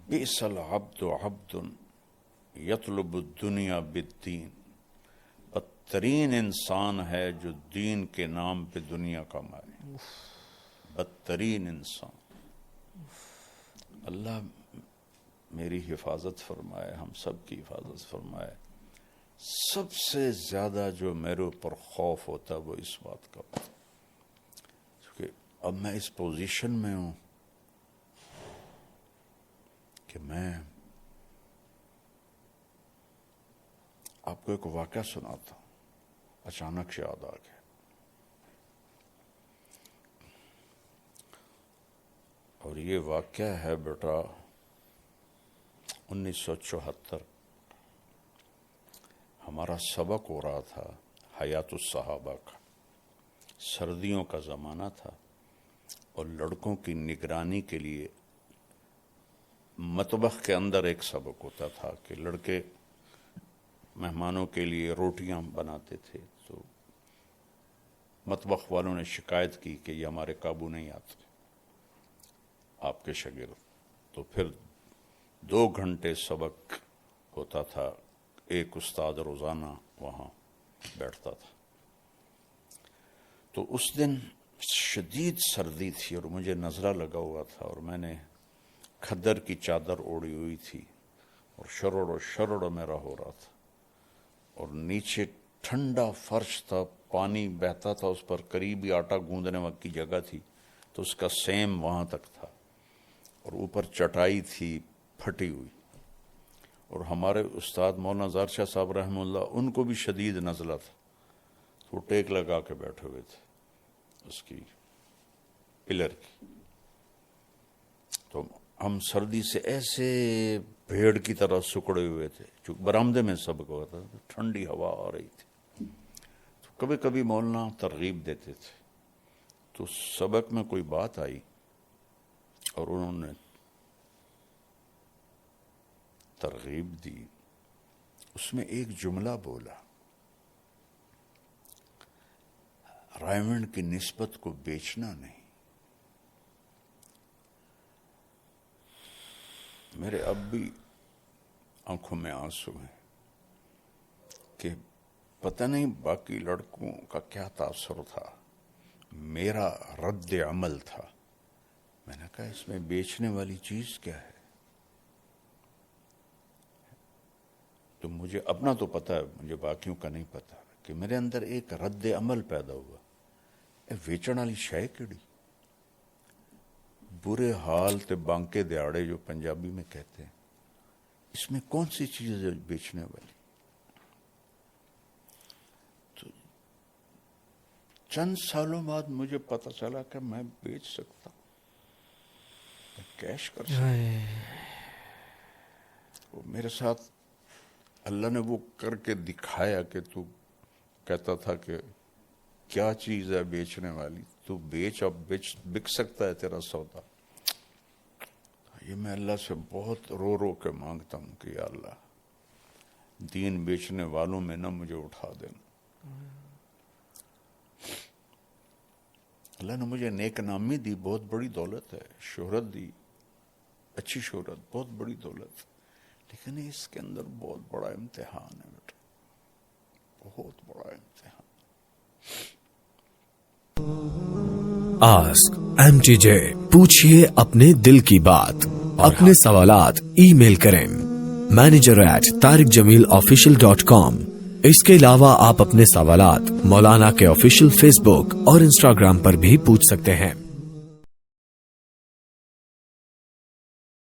بئس العبد عبد یطلب الدنیا بالدین، بدترین انسان ہے جو دین کے نام پہ دنیا کمائے، بدترین انسان۔ اللہ میری حفاظت فرمائے، ہم سب کی حفاظت فرمائے۔ سب سے زیادہ جو میرے اوپر خوف ہوتا ہے وہ اس بات کا، کیونکہ اب میں اس پوزیشن میں ہوں کہ میں آپ کو ایک واقعہ سناتا ہوں، اچانک سے یاد آ گیا۔ اور یہ واقعہ ہے بیٹا 1974، ہمارا سبق ہو رہا تھا حیات الصحابہ کا، سردیوں کا زمانہ تھا، اور لڑکوں کی نگرانی کے لیے مطبخ کے اندر ایک سبق ہوتا تھا کہ لڑکے مہمانوں کے لیے روٹیاں بناتے تھے، تو مطبخ والوں نے شکایت کی کہ یہ ہمارے قابو نہیں آتے آپ کے شاگرد، تو پھر 2 گھنٹے سبق ہوتا تھا، ایک استاد روزانہ وہاں بیٹھتا تھا۔ تو اس دن شدید سردی تھی اور مجھے نظرہ لگا ہوا تھا، اور میں نے کھدر کی چادر اوڑھی ہوئی تھی، اور شرڑ میرا ہو رہا تھا، اور نیچے ٹھنڈا فرش تھا، پانی بہتا تھا اس پر، قریبی آٹا گوندنے وقت کی جگہ تھی تو اس کا سیم وہاں تک تھا، اور اوپر چٹائی تھی پھٹی ہوئی، اور ہمارے استاد مولانا زار شاہ صاحب رحمہ اللہ، ان کو بھی شدید نزلہ تھا، تو وہ ٹیک لگا کے بیٹھے ہوئے تھے اس کی پلر کی۔ تو ہم سردی سے ایسے بھیڑ کی طرح سکڑے ہوئے تھے، چونکہ برآمدے میں سبق ہوتا تھا، ٹھنڈی ہوا آ رہی تھی، تو کبھی کبھی مولانا ترغیب دیتے تھے، تو سبق میں کوئی بات آئی اور انہوں نے ترغیب دی، اس میں ایک جملہ بولا، رائمنڈ کی نسبت کو بیچنا نہیں۔ میرے اب بھی آنکھوں میں آنسو ہیں کہ پتہ نہیں باقی لڑکوں کا کیا تاثر تھا، میرا رد عمل تھا۔ میں نے کہا اس میں بیچنے والی چیز کیا ہے؟ تو مجھے اپنا تو پتہ ہے، مجھے باقیوں کا نہیں پتہ، کہ میرے اندر ایک رد عمل پیدا ہوا، ویچن والی شے کیڑی، برے حال تے بانکے دیاڑے جو پنجابی میں کہتے ہیں، اس میں کون سی چیز ہے بیچنے والی؟ تو چند سالوں بعد مجھے پتہ چلا کہ میں بیچ سکتا، میں کیش کر سکتا۔ وہ میرے ساتھ اللہ نے وہ کر کے دکھایا کہ تو کہتا تھا کہ کیا چیز ہے بیچنے والی، تو بیچ، اب بک سکتا ہے تیرا سودا۔ یہ میں اللہ سے بہت رو رو کے مانگتا ہوں کہ یا اللہ دین بیچنے والوں میں نہ مجھے اٹھا دینا۔ اللہ نے مجھے نیک نامی دی، بہت بڑی دولت ہے، شہرت دی، اچھی شہرت، بہت بڑی دولت، لیکن اس کے اندر بہت بڑا امتحان ہے بیٹا، بہت بڑا امتحان۔ آسک MTJ، پوچھئے اپنے دل کی بات، اپنے سوالات ای میل کریں manager@tariqjamilofficial.com۔ اس کے علاوہ آپ اپنے سوالات مولانا کے آفیشیل فیس بک اور انسٹاگرام پر بھی پوچھ سکتے ہیں۔